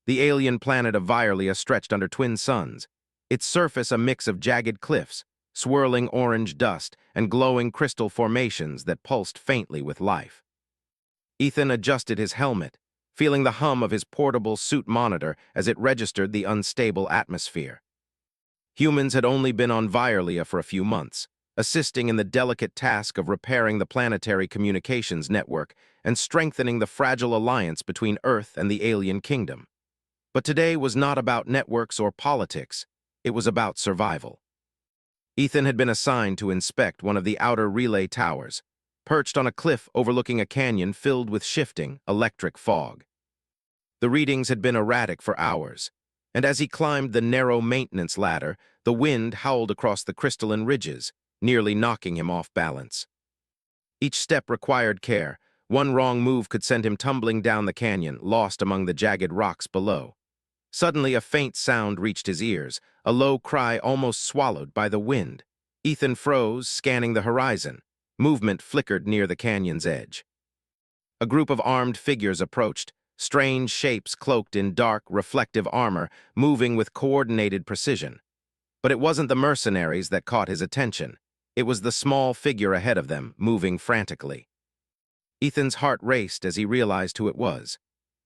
The alien planet of Violia stretched under twin suns, its surface a mix of jagged cliffs, swirling orange dust, and glowing crystal formations that pulsed faintly with life. Ethan adjusted his helmet, feeling the hum of his portable suit monitor as it registered the unstable atmosphere. Humans had only been on Violia for a few months, assisting in the delicate task of repairing the planetary communications network and strengthening the fragile alliance between Earth and the alien kingdom. But today was not about networks or politics, it was about survival. Ethan had been assigned to inspect one of the outer relay towers, perched on a cliff overlooking a canyon filled with shifting, electric fog. The readings had been erratic for hours, and as he climbed the narrow maintenance ladder, the wind howled across the crystalline ridges, nearly knocking him off balance. Each step required care. One wrong move could send him tumbling down the canyon, lost among the jagged rocks below. Suddenly, a faint sound reached his ears, a low cry almost swallowed by the wind. Ethan froze, scanning the horizon. Movement flickered near the canyon's edge. A group of armed figures approached, strange shapes cloaked in dark, reflective armor, moving with coordinated precision. But it wasn't the mercenaries that caught his attention. It was the small figure ahead of them, moving frantically. Ethan's heart raced as he realized who it was.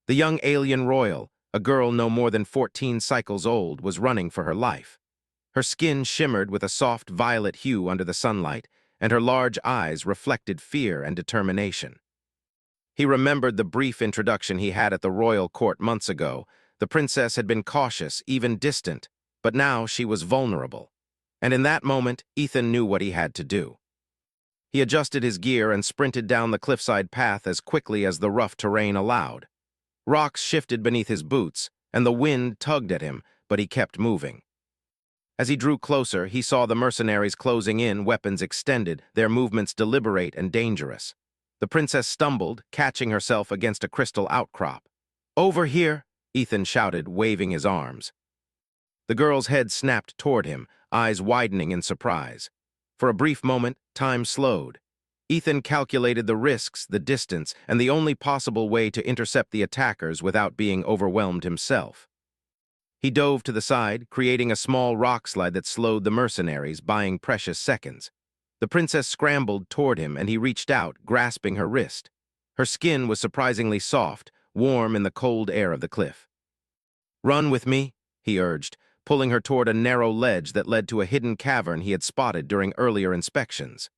The young alien royal, a girl no more than 14 cycles old, was running for her life. Her skin shimmered with a soft violet hue under the sunlight, and her large eyes reflected fear and determination. He remembered the brief introduction he had at the royal court months ago. The princess had been cautious, even distant, but now she was vulnerable. And in that moment, Ethan knew what he had to do. He adjusted his gear and sprinted down the cliffside path as quickly as the rough terrain allowed. Rocks shifted beneath his boots, and the wind tugged at him, but he kept moving. As he drew closer, he saw the mercenaries closing in, weapons extended, their movements deliberate and dangerous. The princess stumbled, catching herself against a crystal outcrop. "Over here!" Ethan shouted, waving his arms. The girl's head snapped toward him, eyes widening in surprise. For a brief moment, time slowed. Ethan calculated the risks, the distance, and the only possible way to intercept the attackers without being overwhelmed himself. He dove to the side, creating a small rock slide that slowed the mercenaries, buying precious seconds. The princess scrambled toward him, and he reached out, grasping her wrist. Her skin was surprisingly soft, warm in the cold air of the cliff. "Run with me," he urged, pulling her toward a narrow ledge that led to a hidden cavern he had spotted during earlier inspections.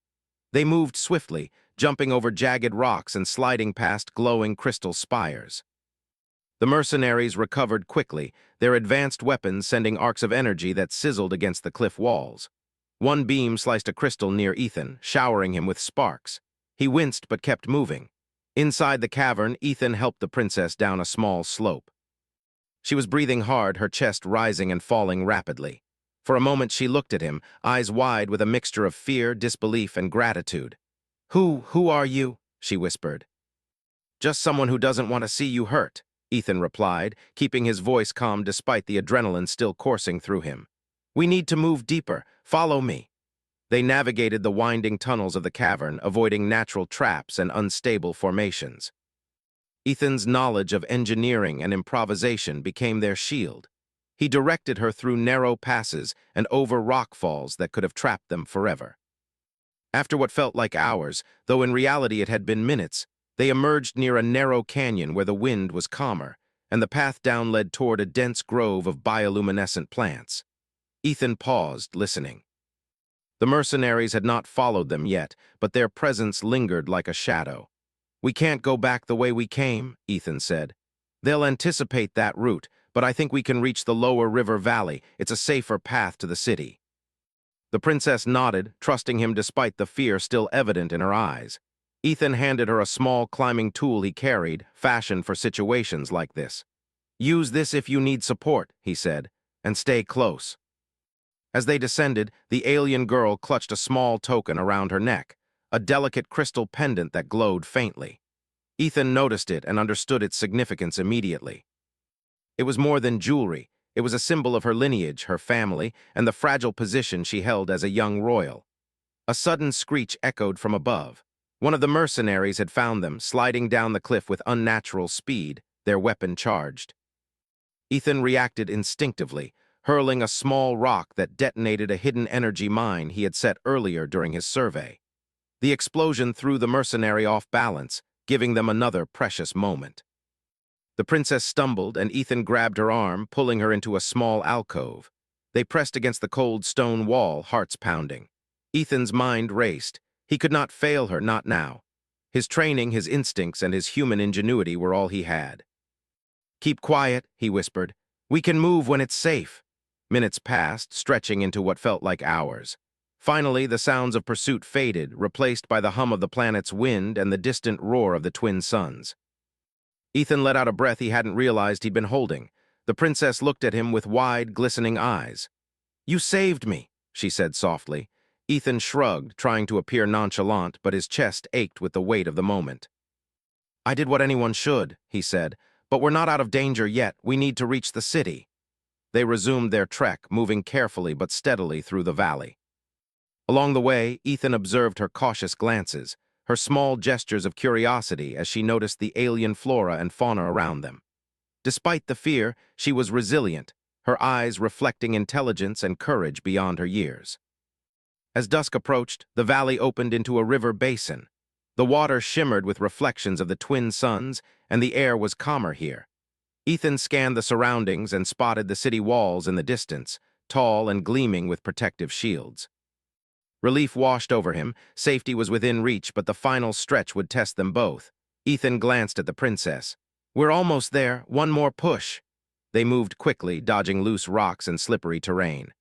They moved swiftly, jumping over jagged rocks and sliding past glowing crystal spires. The mercenaries recovered quickly, their advanced weapons sending arcs of energy that sizzled against the cliff walls. One beam sliced a crystal near Ethan, showering him with sparks. He winced but kept moving. Inside the cavern, Ethan helped the princess down a small slope. She was breathing hard, her chest rising and falling rapidly. For a moment she looked at him, eyes wide with a mixture of fear, disbelief, and gratitude. Who are you?" she whispered. "Just someone who doesn't want to see you hurt," Ethan replied, keeping his voice calm despite the adrenaline still coursing through him. "We need to move deeper. Follow me." They navigated the winding tunnels of the cavern, avoiding natural traps and unstable formations. Ethan's knowledge of engineering and improvisation became their shield. He directed her through narrow passes and over rock falls that could have trapped them forever. After what felt like hours, though in reality it had been minutes, they emerged near a narrow canyon where the wind was calmer, and the path down led toward a dense grove of bioluminescent plants. Ethan paused, listening. The mercenaries had not followed them yet, but their presence lingered like a shadow. "We can't go back the way we came," Ethan said. "They'll anticipate that route, but I think we can reach the lower river valley. It's a safer path to the city." The princess nodded, trusting him despite the fear still evident in her eyes. Ethan handed her a small climbing tool he carried, fashioned for situations like this. "Use this if you need support," he said, "and stay close." As they descended, the alien girl clutched a small token around her neck, a delicate crystal pendant that glowed faintly. Ethan noticed it and understood its significance immediately. It was more than jewelry. It was a symbol of her lineage, her family, and the fragile position she held as a young royal. A sudden screech echoed from above. One of the mercenaries had found them, sliding down the cliff with unnatural speed, their weapon charged. Ethan reacted instinctively, hurling a small rock that detonated a hidden energy mine he had set earlier during his survey. The explosion threw the mercenary off balance, giving them another precious moment. The princess stumbled, and Ethan grabbed her arm, pulling her into a small alcove. They pressed against the cold stone wall, hearts pounding. Ethan's mind raced. He could not fail her, not now. His training, his instincts, and his human ingenuity were all he had. "Keep quiet," he whispered. "We can move when it's safe." Minutes passed, stretching into what felt like hours. Finally, the sounds of pursuit faded, replaced by the hum of the planet's wind and the distant roar of the twin suns. Ethan let out a breath he hadn't realized he'd been holding. The princess looked at him with wide, glistening eyes. "You saved me," she said softly. Ethan shrugged, trying to appear nonchalant, but his chest ached with the weight of the moment. "I did what anyone should," he said, "but we're not out of danger yet. We need to reach the city." They resumed their trek, moving carefully but steadily through the valley. Along the way, Ethan observed her cautious glances, her small gestures of curiosity as she noticed the alien flora and fauna around them. Despite the fear, she was resilient, her eyes reflecting intelligence and courage beyond her years. As dusk approached, the valley opened into a river basin. The water shimmered with reflections of the twin suns, and the air was calmer here. Ethan scanned the surroundings and spotted the city walls in the distance, tall and gleaming with protective shields. Relief washed over him. Safety was within reach, but the final stretch would test them both. Ethan glanced at the princess. "We're almost there. One more push." They moved quickly, dodging loose rocks and slippery terrain.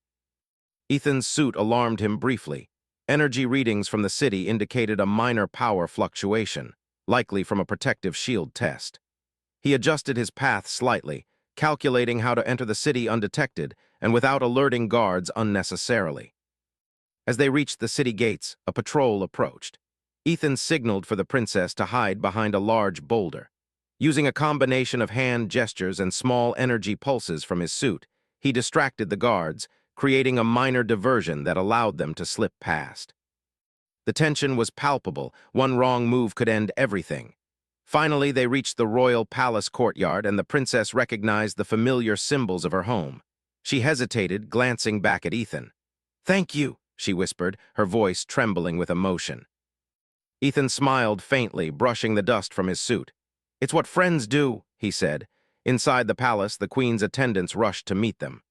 Ethan's suit alarmed him briefly. Energy readings from the city indicated a minor power fluctuation, likely from a protective shield test. He adjusted his path slightly, calculating how to enter the city undetected and without alerting guards unnecessarily. As they reached the city gates, a patrol approached. Ethan signaled for the princess to hide behind a large boulder. Using a combination of hand gestures and small energy pulses from his suit, he distracted the guards, creating a minor diversion that allowed them to slip past. The tension was palpable. One wrong move could end everything. Finally, they reached the royal palace courtyard, and the princess recognized the familiar symbols of her home. She hesitated, glancing back at Ethan. "Thank you," she whispered, her voice trembling with emotion. Ethan smiled faintly, brushing the dust from his suit. "It's what friends do," he said. Inside the palace, the queen's attendants rushed to meet them.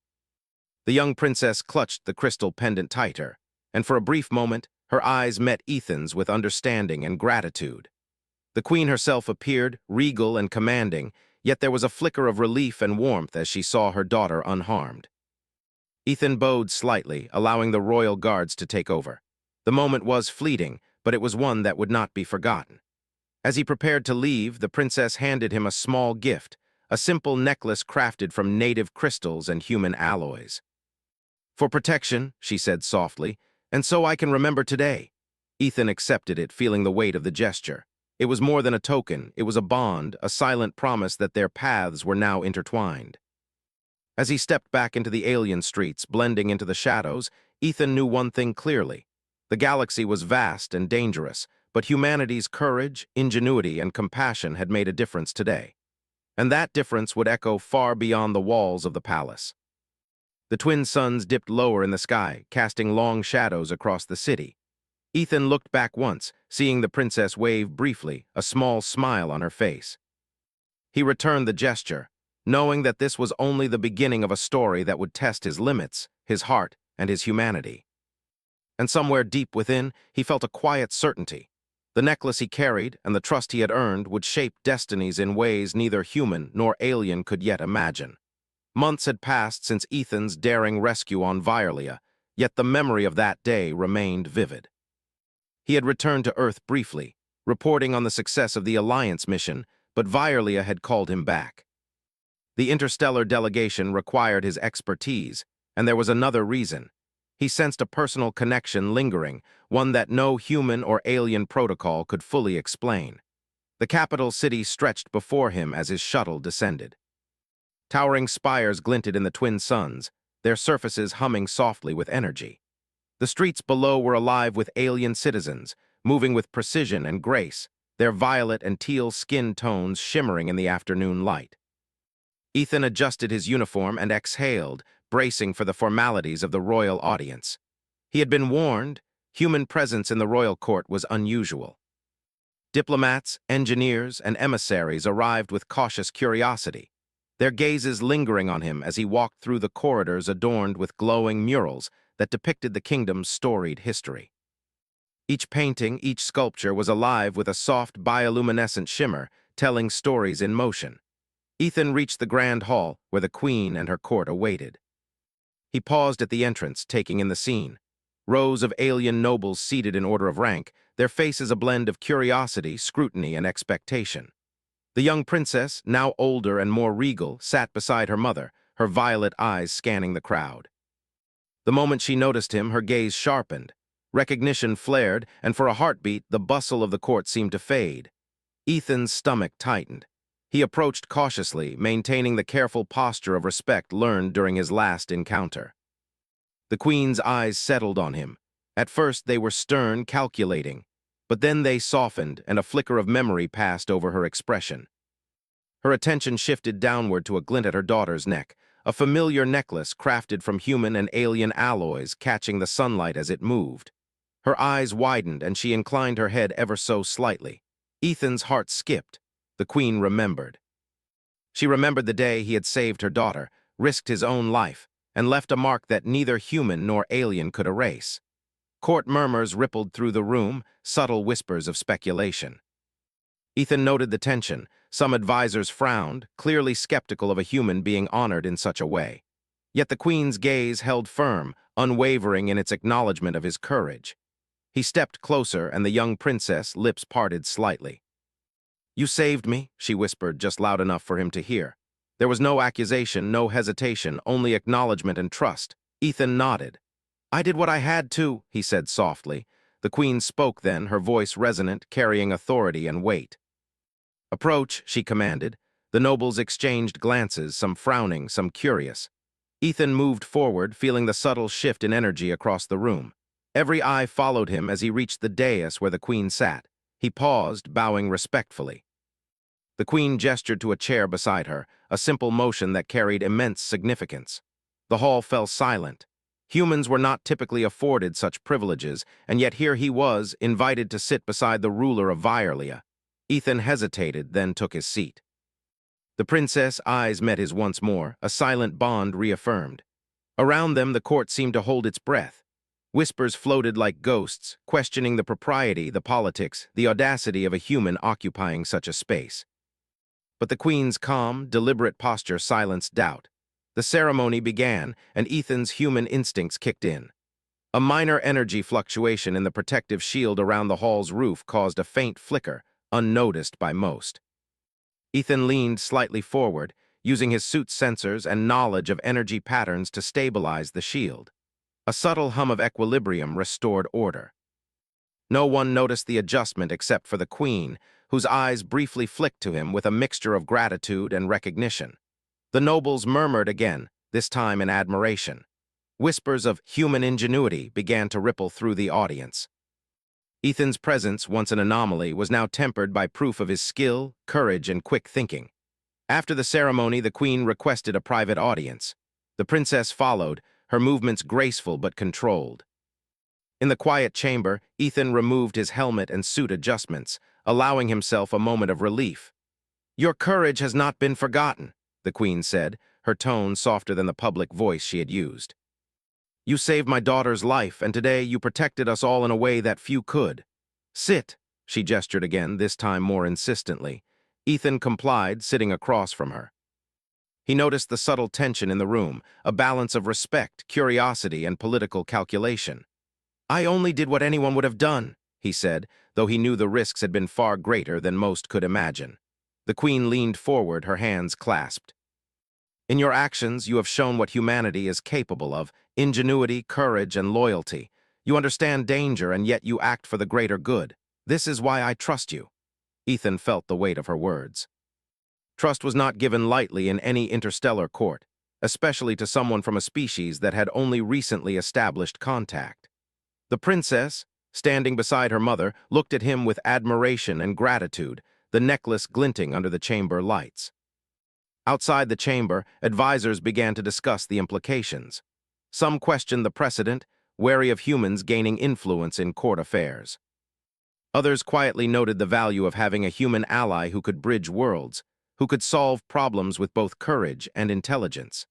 The young princess clutched the crystal pendant tighter, and for a brief moment, her eyes met Ethan's with understanding and gratitude. The queen herself appeared, regal and commanding, yet there was a flicker of relief and warmth as she saw her daughter unharmed. Ethan bowed slightly, allowing the royal guards to take over. The moment was fleeting, but it was one that would not be forgotten. As he prepared to leave, the princess handed him a small gift, a simple necklace crafted from native crystals and human alloys. "For protection," she said softly, "and so I can remember today." Ethan accepted it, feeling the weight of the gesture. It was more than a token, it was a bond, a silent promise that their paths were now intertwined. As he stepped back into the alien streets, blending into the shadows, Ethan knew one thing clearly. The galaxy was vast and dangerous, but humanity's courage, ingenuity, and compassion had made a difference today. And that difference would echo far beyond the walls of the palace. The twin suns dipped lower in the sky, casting long shadows across the city. Ethan looked back once, seeing the princess wave briefly, a small smile on her face. He returned the gesture, knowing that this was only the beginning of a story that would test his limits, his heart, and his humanity. And somewhere deep within, he felt a quiet certainty. The necklace he carried and the trust he had earned would shape destinies in ways neither human nor alien could yet imagine. Months had passed since Ethan's daring rescue on Violia, yet the memory of that day remained vivid. He had returned to Earth briefly, reporting on the success of the Alliance mission, but Violia had called him back. The interstellar delegation required his expertise, and there was another reason. He sensed a personal connection lingering, one that no human or alien protocol could fully explain. The capital city stretched before him as his shuttle descended. Towering spires glinted in the twin suns, their surfaces humming softly with energy. The streets below were alive with alien citizens, moving with precision and grace, their violet and teal skin tones shimmering in the afternoon light. Ethan adjusted his uniform and exhaled, bracing for the formalities of the royal audience. He had been warned, human presence in the royal court was unusual. Diplomats, engineers, and emissaries arrived with cautious curiosity, their gazes lingering on him as he walked through the corridors adorned with glowing murals that depicted the kingdom's storied history. Each painting, each sculpture was alive with a soft bioluminescent shimmer, telling stories in motion. Ethan reached the grand hall where the queen and her court awaited. He paused at the entrance, taking in the scene. Rows of alien nobles seated in order of rank, their faces a blend of curiosity, scrutiny, and expectation. The young princess, now older and more regal, sat beside her mother, her violet eyes scanning the crowd. The moment she noticed him, her gaze sharpened. Recognition flared, and for a heartbeat, the bustle of the court seemed to fade. Ethan's stomach tightened. He approached cautiously, maintaining the careful posture of respect learned during his last encounter. The queen's eyes settled on him. At first they were stern, calculating, but then they softened and a flicker of memory passed over her expression. Her attention shifted downward to a glint at her daughter's neck, a familiar necklace crafted from human and alien alloys catching the sunlight as it moved. Her eyes widened and she inclined her head ever so slightly. Ethan's heart skipped. The queen remembered. She remembered the day he had saved her daughter, risked his own life, and left a mark that neither human nor alien could erase. Court murmurs rippled through the room, subtle whispers of speculation. Ethan noted the tension. Some advisors frowned, clearly skeptical of a human being honored in such a way. Yet the queen's gaze held firm, unwavering in its acknowledgement of his courage. He stepped closer, and the young princess, lips parted slightly. "You saved me," she whispered, just loud enough for him to hear. There was no accusation, no hesitation, only acknowledgement and trust. Ethan nodded. "I did what I had to," he said softly. The queen spoke then, her voice resonant, carrying authority and weight. "Approach," she commanded. The nobles exchanged glances, some frowning, some curious. Ethan moved forward, feeling the subtle shift in energy across the room. Every eye followed him as he reached the dais where the queen sat. He paused, bowing respectfully. The queen gestured to a chair beside her, a simple motion that carried immense significance. The hall fell silent. Humans were not typically afforded such privileges, and yet here he was, invited to sit beside the ruler of Violia. Ethan hesitated, then took his seat. The princess' eyes met his once more, a silent bond reaffirmed. Around them, the court seemed to hold its breath. Whispers floated like ghosts, questioning the propriety, the politics, the audacity of a human occupying such a space. But the queen's calm, deliberate posture silenced doubt. The ceremony began, and Ethan's human instincts kicked in. A minor energy fluctuation in the protective shield around the hall's roof caused a faint flicker, unnoticed by most. Ethan leaned slightly forward, using his suit's sensors and knowledge of energy patterns to stabilize the shield. A subtle hum of equilibrium restored order. No one noticed the adjustment except for the queen, whose eyes briefly flicked to him with a mixture of gratitude and recognition. The nobles murmured again, this time in admiration. Whispers of human ingenuity began to ripple through the audience. Ethan's presence, once an anomaly, was now tempered by proof of his skill, courage, and quick thinking. After the ceremony, the queen requested a private audience. The princess followed, her movements graceful but controlled. In the quiet chamber, Ethan removed his helmet and suit adjustments, allowing himself a moment of relief. "Your courage has not been forgotten," the queen said, her tone softer than the public voice she had used. "You saved my daughter's life, and today you protected us all in a way that few could. Sit," she gestured again, this time more insistently. Ethan complied, sitting across from her. He noticed the subtle tension in the room, a balance of respect, curiosity, and political calculation. "I only did what anyone would have done," he said, though he knew the risks had been far greater than most could imagine. The queen leaned forward, her hands clasped. "In your actions, you have shown what humanity is capable of, ingenuity, courage, and loyalty. You understand danger, and yet you act for the greater good. This is why I trust you." Ethan felt the weight of her words. Trust was not given lightly in any interstellar court, especially to someone from a species that had only recently established contact. The princess, standing beside her mother, looked at him with admiration and gratitude, the necklace glinting under the chamber lights. Outside the chamber, advisors began to discuss the implications. Some questioned the precedent, wary of humans gaining influence in court affairs. Others quietly noted the value of having a human ally who could bridge worlds, who could solve problems with both courage and intelligence.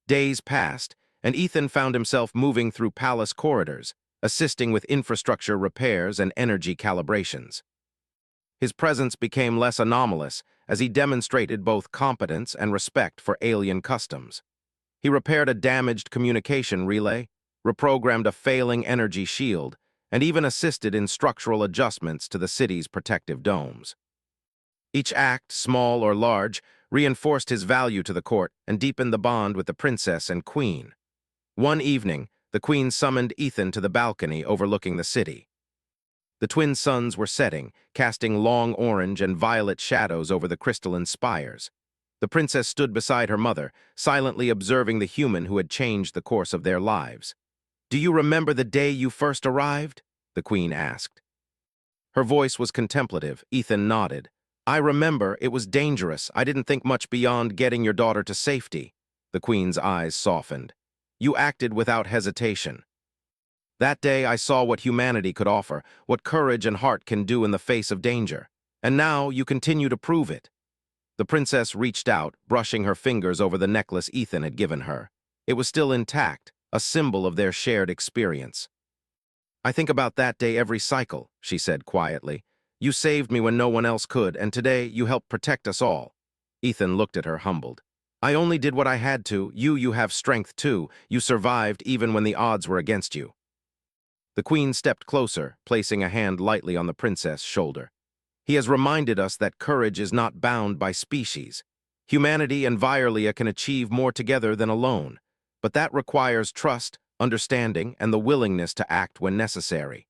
Days passed, and Ethan found himself moving through palace corridors, assisting with infrastructure repairs and energy calibrations. His presence became less anomalous as he demonstrated both competence and respect for alien customs. He repaired a damaged communication relay, reprogrammed a failing energy shield, and even assisted in structural adjustments to the city's protective domes. Each act, small or large, reinforced his value to the court and deepened the bond with the princess and queen. One evening, the queen summoned Ethan to the balcony overlooking the city. The twin suns were setting, casting long orange and violet shadows over the crystalline spires. The princess stood beside her mother, silently observing the human who had changed the course of their lives. "Do you remember the day you first arrived?" the queen asked. Her voice was contemplative. Ethan nodded. "I remember. It was dangerous. I didn't think much beyond getting your daughter to safety." The queen's eyes softened. "You acted without hesitation. That day I saw what humanity could offer, what courage and heart can do in the face of danger. And now you continue to prove it." The princess reached out, brushing her fingers over the necklace Ethan had given her. It was still intact, a symbol of their shared experience. "I think about that day every cycle," she said quietly. "You saved me when no one else could, and today you helped protect us all." Ethan looked at her, humbled. "I only did what I had to. You have strength too. You survived even when the odds were against you." The queen stepped closer, placing a hand lightly on the princess' shoulder. "He has reminded us that courage is not bound by species. Humanity and Violia can achieve more together than alone, but that requires trust, understanding, and the willingness to act when necessary."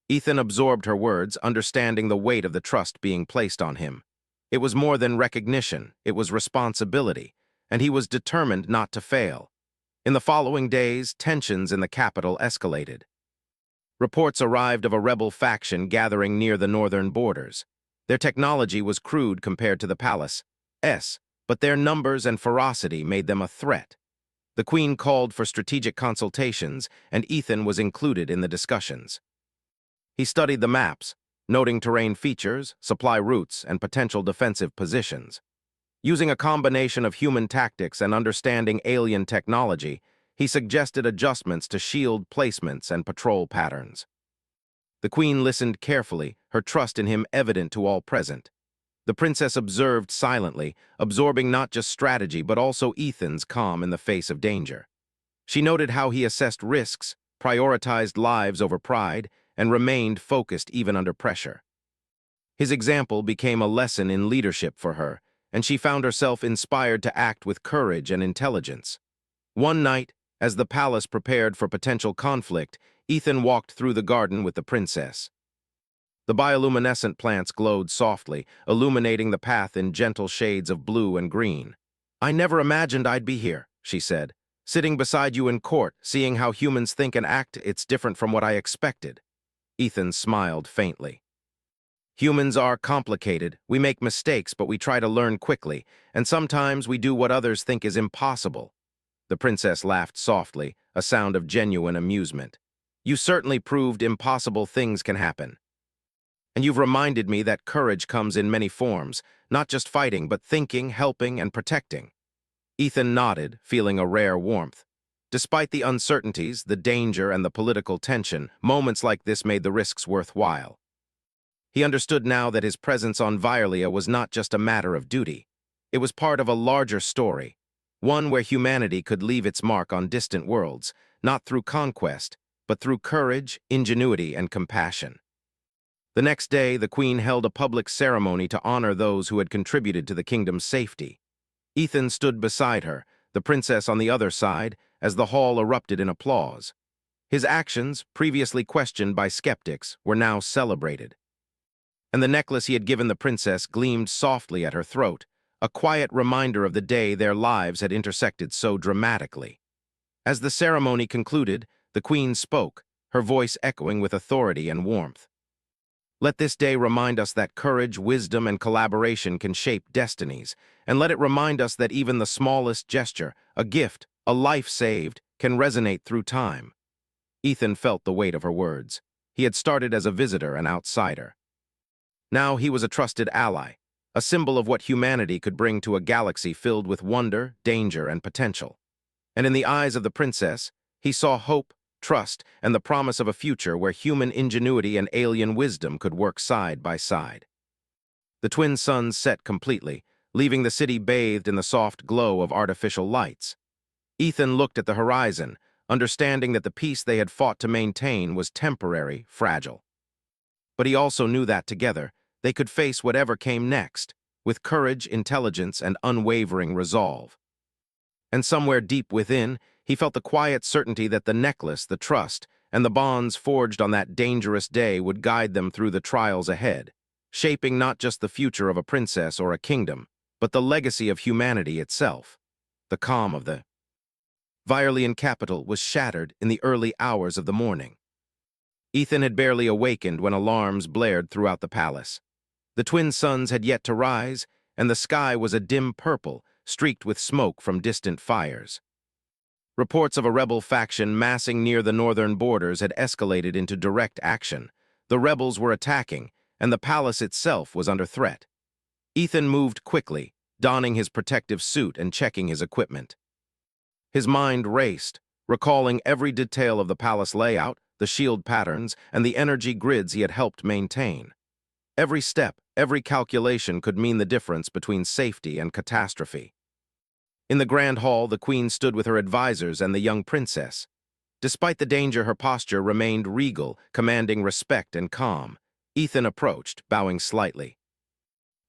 Ethan absorbed her words, understanding the weight of the trust being placed on him. It was more than recognition, it was responsibility, and he was determined not to fail. In the following days, tensions in the capital escalated. Reports arrived of a rebel faction gathering near the northern borders. Their technology was crude compared to the palace's, but their numbers and ferocity made them a threat. The queen called for strategic consultations, and Ethan was included in the discussions. He studied the maps, noting terrain features, supply routes, and potential defensive positions. Using a combination of human tactics and understanding alien technology, he suggested adjustments to shield placements and patrol patterns. The queen listened carefully, her trust in him evident to all present. The princess observed silently, absorbing not just strategy but also Ethan's calm in the face of danger. She noted how he assessed risks, prioritized lives over pride, and remained focused even under pressure. His example became a lesson in leadership for her, and she found herself inspired to act with courage and intelligence. One night, as the palace prepared for potential conflict, Ethan walked through the garden with the princess. The bioluminescent plants glowed softly, illuminating the path in gentle shades of blue and green. "I never imagined I'd be here," she said. "Sitting beside you in court, seeing how humans think and act, it's different from what I expected." Ethan smiled faintly. "Humans are complicated. We make mistakes, but we try to learn quickly, and sometimes we do what others think is impossible." The princess laughed softly, a sound of genuine amusement. "You certainly proved impossible things can happen. And you've reminded me that courage comes in many forms, not just fighting, but thinking, helping, and protecting." Ethan nodded, feeling a rare warmth. Despite the uncertainties, the danger, and the political tension, moments like this made the risks worthwhile. He understood now that his presence on Violia was not just a matter of duty. It was part of a larger story, one where humanity could leave its mark on distant worlds, not through conquest, but through courage, ingenuity, and compassion. The next day, the queen held a public ceremony to honor those who had contributed to the kingdom's safety. Ethan stood beside her, the princess on the other side, as the hall erupted in applause. His actions, previously questioned by skeptics, were now celebrated. And the necklace he had given the princess gleamed softly at her throat, a quiet reminder of the day their lives had intersected so dramatically. As the ceremony concluded, the queen spoke, her voice echoing with authority and warmth. Let this day remind us that courage, wisdom, and collaboration can shape destinies, and let it remind us that even the smallest gesture, a gift, a life saved, can resonate through time. Ethan felt the weight of her words. He had started as a visitor, an outsider. Now he was a trusted ally, a symbol of what humanity could bring to a galaxy filled with wonder, danger, and potential. And in the eyes of the princess, he saw hope, trust, and the promise of a future where human ingenuity and alien wisdom could work side by side. The twin suns set completely, leaving the city bathed in the soft glow of artificial lights. Ethan looked at the horizon, understanding that the peace they had fought to maintain was temporary, fragile. But he also knew that together, they could face whatever came next, with courage, intelligence, and unwavering resolve. And somewhere deep within, he felt the quiet certainty that the necklace, the trust, and the bonds forged on that dangerous day would guide them through the trials ahead, shaping not just the future of a princess or a kingdom, but the legacy of humanity itself. The calm of the Virelian capital was shattered in the early hours of the morning. Ethan had barely awakened when alarms blared throughout the palace. The twin suns had yet to rise, and the sky was a dim purple, streaked with smoke from distant fires. Reports of a rebel faction massing near the northern borders had escalated into direct action. The rebels were attacking, and the palace itself was under threat. Ethan moved quickly, donning his protective suit and checking his equipment. His mind raced, recalling every detail of the palace layout, the shield patterns, and the energy grids he had helped maintain. Every step, every calculation could mean the difference between safety and catastrophe. In the grand hall, the queen stood with her advisors and the young princess. Despite the danger, her posture remained regal, commanding respect and calm. Ethan approached, bowing slightly.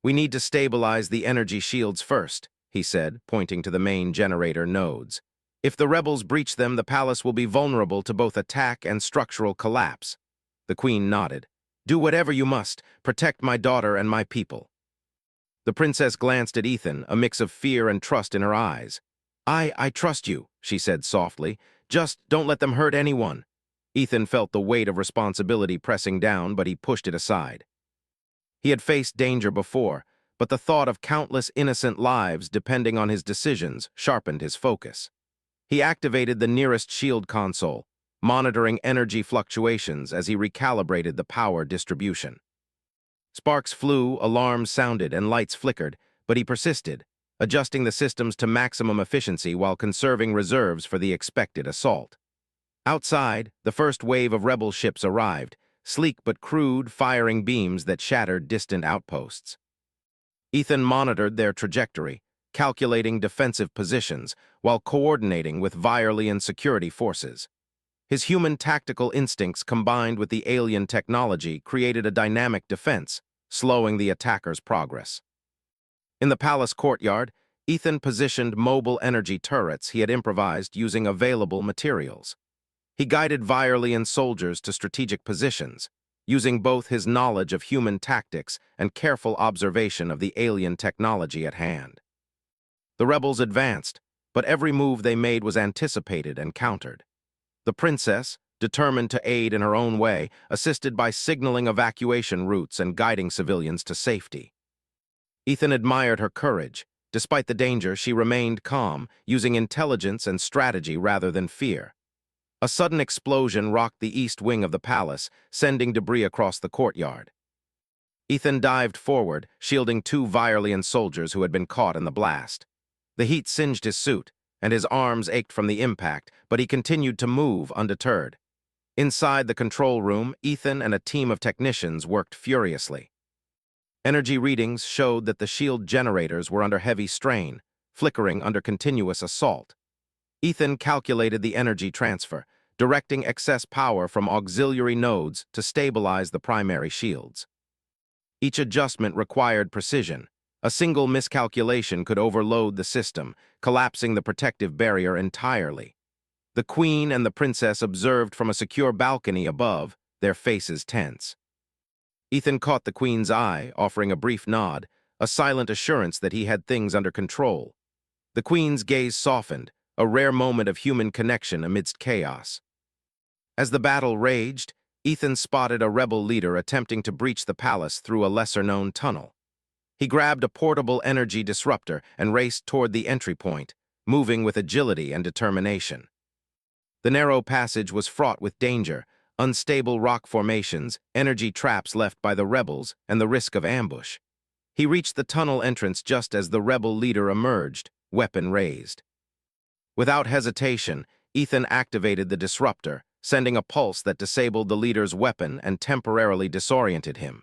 "We need to stabilize the energy shields first," he said, pointing to the main generator nodes. "If the rebels breach them, the palace will be vulnerable to both attack and structural collapse." The queen nodded. "Do whatever you must. Protect my daughter and my people." The princess glanced at Ethan, a mix of fear and trust in her eyes. I trust you," she said softly. "Just don't let them hurt anyone." Ethan felt the weight of responsibility pressing down, but he pushed it aside. He had faced danger before, but the thought of countless innocent lives depending on his decisions sharpened his focus. He activated the nearest shield console, monitoring energy fluctuations as he recalibrated the power distribution. Sparks flew, alarms sounded, and lights flickered, but he persisted, adjusting the systems to maximum efficiency while conserving reserves for the expected assault. Outside, the first wave of rebel ships arrived, sleek but crude, firing beams that shattered distant outposts. Ethan monitored their trajectory, calculating defensive positions while coordinating with Virelian security forces. His human tactical instincts combined with the alien technology created a dynamic defense, slowing the attacker's progress. In the palace courtyard, Ethan positioned mobile energy turrets he had improvised using available materials. He guided Virelian soldiers to strategic positions, using both his knowledge of human tactics and careful observation of the alien technology at hand. The rebels advanced, but every move they made was anticipated and countered. The princess, determined to aid in her own way, assisted by signaling evacuation routes and guiding civilians to safety. Ethan admired her courage. Despite the danger, she remained calm, using intelligence and strategy rather than fear. A sudden explosion rocked the east wing of the palace, sending debris across the courtyard. Ethan dived forward, shielding two Virelian soldiers who had been caught in the blast. The heat singed his suit, and his arms ached from the impact, but he continued to move undeterred. Inside the control room, Ethan and a team of technicians worked furiously. Energy readings showed that the shield generators were under heavy strain, flickering under continuous assault. Ethan calculated the energy transfer, directing excess power from auxiliary nodes to stabilize the primary shields. Each adjustment required precision. A single miscalculation could overload the system, collapsing the protective barrier entirely. The queen and the princess observed from a secure balcony above, their faces tense. Ethan caught the queen's eye, offering a brief nod, a silent assurance that he had things under control. The queen's gaze softened, a rare moment of human connection amidst chaos. As the battle raged, Ethan spotted a rebel leader attempting to breach the palace through a lesser-known tunnel. He grabbed a portable energy disruptor and raced toward the entry point, moving with agility and determination. The narrow passage was fraught with danger, unstable rock formations, energy traps left by the rebels, and the risk of ambush. He reached the tunnel entrance just as the rebel leader emerged, weapon raised. Without hesitation, Ethan activated the disruptor, sending a pulse that disabled the leader's weapon and temporarily disoriented him.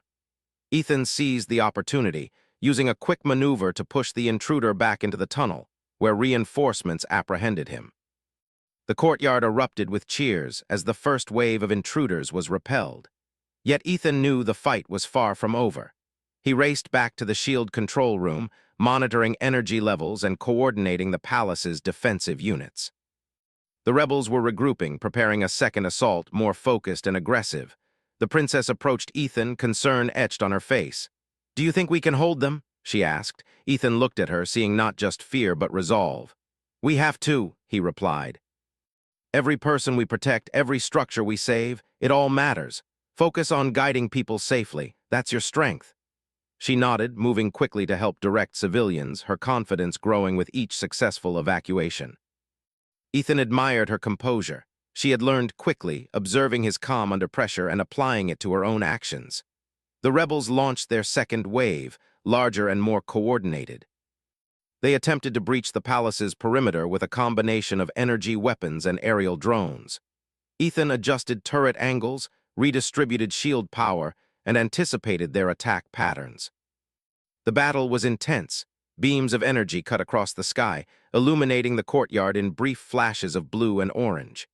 Ethan seized the opportunity, using a quick maneuver to push the intruder back into the tunnel, where reinforcements apprehended him. The courtyard erupted with cheers as the first wave of intruders was repelled. Yet Ethan knew the fight was far from over. He raced back to the shield control room, monitoring energy levels and coordinating the palace's defensive units. The rebels were regrouping, preparing a second assault, more focused and aggressive. The princess approached Ethan, concern etched on her face. "Do you think we can hold them?" she asked. Ethan looked at her, seeing not just fear but resolve. "We have to," he replied. "Every person we protect, every structure we save, it all matters. Focus on guiding people safely. That's your strength." She nodded, moving quickly to help direct civilians, her confidence growing with each successful evacuation. Ethan admired her composure. She had learned quickly, observing his calm under pressure and applying it to her own actions. The rebels launched their second wave, larger and more coordinated. They attempted to breach the palace's perimeter with a combination of energy weapons and aerial drones. Ethan adjusted turret angles, redistributed shield power, and anticipated their attack patterns. The battle was intense. Beams of energy cut across the sky, illuminating the courtyard in brief flashes of blue and orange.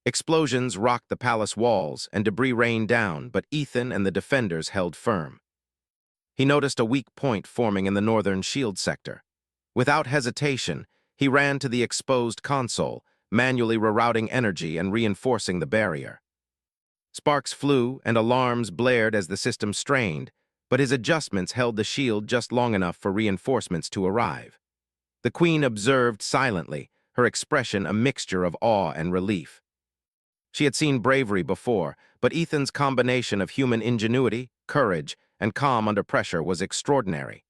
Explosions rocked the palace walls, and debris rained down, but Ethan and the defenders held firm. He noticed a weak point forming in the northern shield sector. Without hesitation, he ran to the exposed console, manually rerouting energy and reinforcing the barrier. Sparks flew and alarms blared as the system strained, but his adjustments held the shield just long enough for reinforcements to arrive. The queen observed silently, her expression a mixture of awe and relief. She had seen bravery before, but Ethan's combination of human ingenuity, courage, and calm under pressure was extraordinary.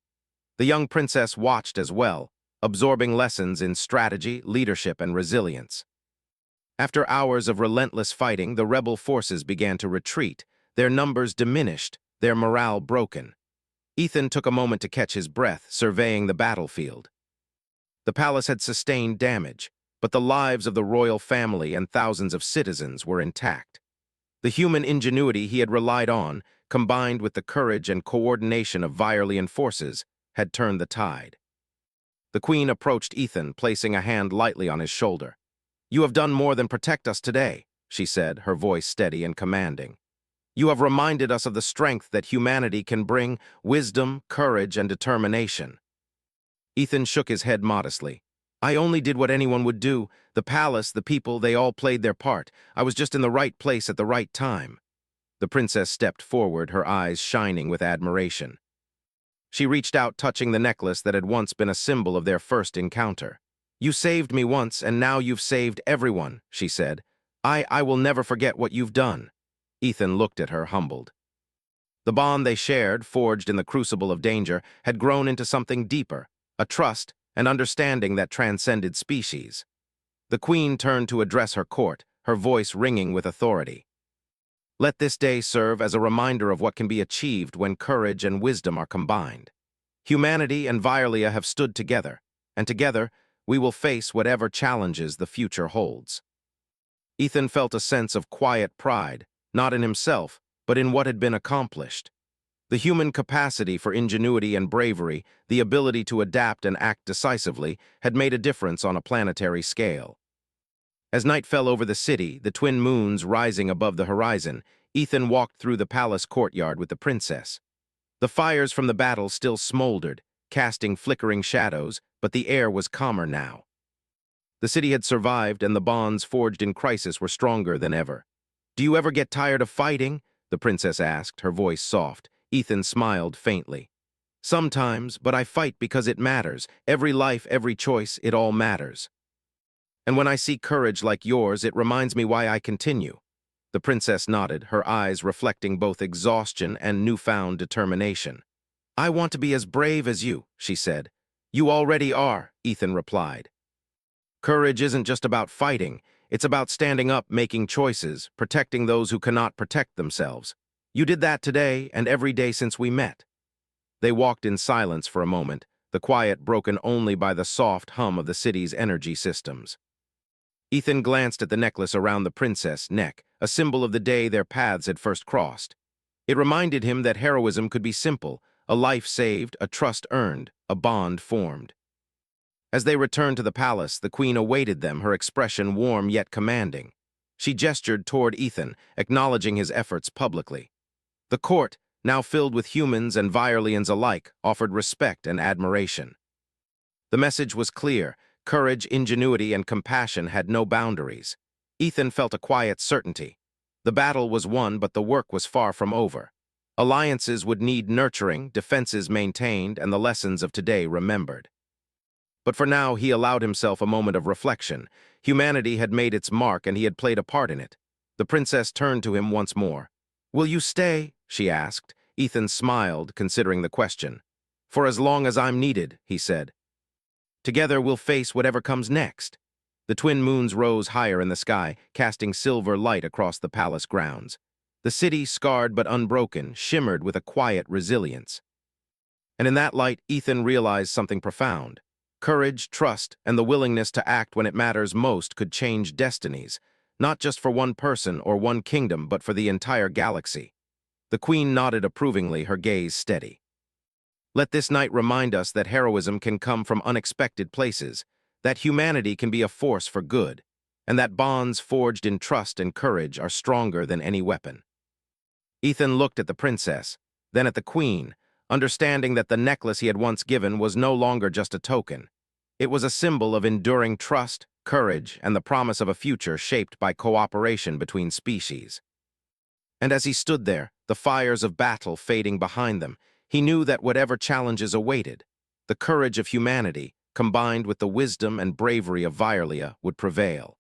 The young princess watched as well, absorbing lessons in strategy, leadership, and resilience. After hours of relentless fighting, the rebel forces began to retreat, their numbers diminished, their morale broken. Ethan took a moment to catch his breath, surveying the battlefield. The palace had sustained damage, but the lives of the royal family and thousands of citizens were intact. The human ingenuity he had relied on, combined with the courage and coordination of Vyrelian forces, had turned the tide. The queen approached Ethan, placing a hand lightly on his shoulder. "You have done more than protect us today," she said, her voice steady and commanding. "You have reminded us of the strength that humanity can bring, wisdom, courage, and determination." Ethan shook his head modestly. "I only did what anyone would do. The palace, the people, they all played their part. I was just in the right place at the right time." The princess stepped forward, her eyes shining with admiration. She reached out, touching the necklace that had once been a symbol of their first encounter. "You saved me once, and now you've saved everyone," she said. I will never forget what you've done." Ethan looked at her, humbled. The bond they shared, forged in the crucible of danger, had grown into something deeper, a trust and understanding that transcended species. The queen turned to address her court, her voice ringing with authority. "Let this day serve as a reminder of what can be achieved when courage and wisdom are combined. Humanity and Vyrlia have stood together, and together we will face whatever challenges the future holds." Ethan felt a sense of quiet pride, not in himself, but in what had been accomplished. The human capacity for ingenuity and bravery, the ability to adapt and act decisively, had made a difference on a planetary scale. As night fell over the city, the twin moons rising above the horizon, Ethan walked through the palace courtyard with the princess. The fires from the battle still smoldered, casting flickering shadows, but the air was calmer now. The city had survived, and the bonds forged in crisis were stronger than ever. "Do you ever get tired of fighting?" the princess asked, her voice soft. Ethan smiled faintly. "Sometimes, but I fight because it matters. Every life, every choice, it all matters. And when I see courage like yours, it reminds me why I continue." The princess nodded, her eyes reflecting both exhaustion and newfound determination. "I want to be as brave as you," she said. "You already are," Ethan replied. "Courage isn't just about fighting. It's about standing up, making choices, protecting those who cannot protect themselves. You did that today and every day since we met." They walked in silence for a moment, the quiet broken only by the soft hum of the city's energy systems. Ethan glanced at the necklace around the princess' neck, a symbol of the day their paths had first crossed. It reminded him that heroism could be simple, a life saved, a trust earned, a bond formed. As they returned to the palace, the queen awaited them, her expression warm yet commanding. She gestured toward Ethan, acknowledging his efforts publicly. The court, now filled with humans and Virelians alike, offered respect and admiration. The message was clear. Courage, ingenuity, and compassion had no boundaries. Ethan felt a quiet certainty. The battle was won, but the work was far from over. Alliances would need nurturing, defenses maintained, and the lessons of today remembered. But for now, he allowed himself a moment of reflection. Humanity had made its mark, and he had played a part in it. The princess turned to him once more. "Will you stay?" she asked. Ethan smiled, considering the question. "For as long as I'm needed," he said. "Together we'll face whatever comes next." The twin moons rose higher in the sky, casting silver light across the palace grounds. The city, scarred but unbroken, shimmered with a quiet resilience. And in that light, Ethan realized something profound. Courage, trust, and the willingness to act when it matters most could change destinies, not just for one person or one kingdom, but for the entire galaxy. The queen nodded approvingly, her gaze steady. "Let this night remind us that heroism can come from unexpected places, that humanity can be a force for good, and that bonds forged in trust and courage are stronger than any weapon." Ethan looked at the princess, then at the queen, understanding that the necklace he had once given was no longer just a token. It was a symbol of enduring trust, courage, and the promise of a future shaped by cooperation between species. And as he stood there, the fires of battle fading behind them, he knew that whatever challenges awaited, the courage of humanity, combined with the wisdom and bravery of Virelia, would prevail.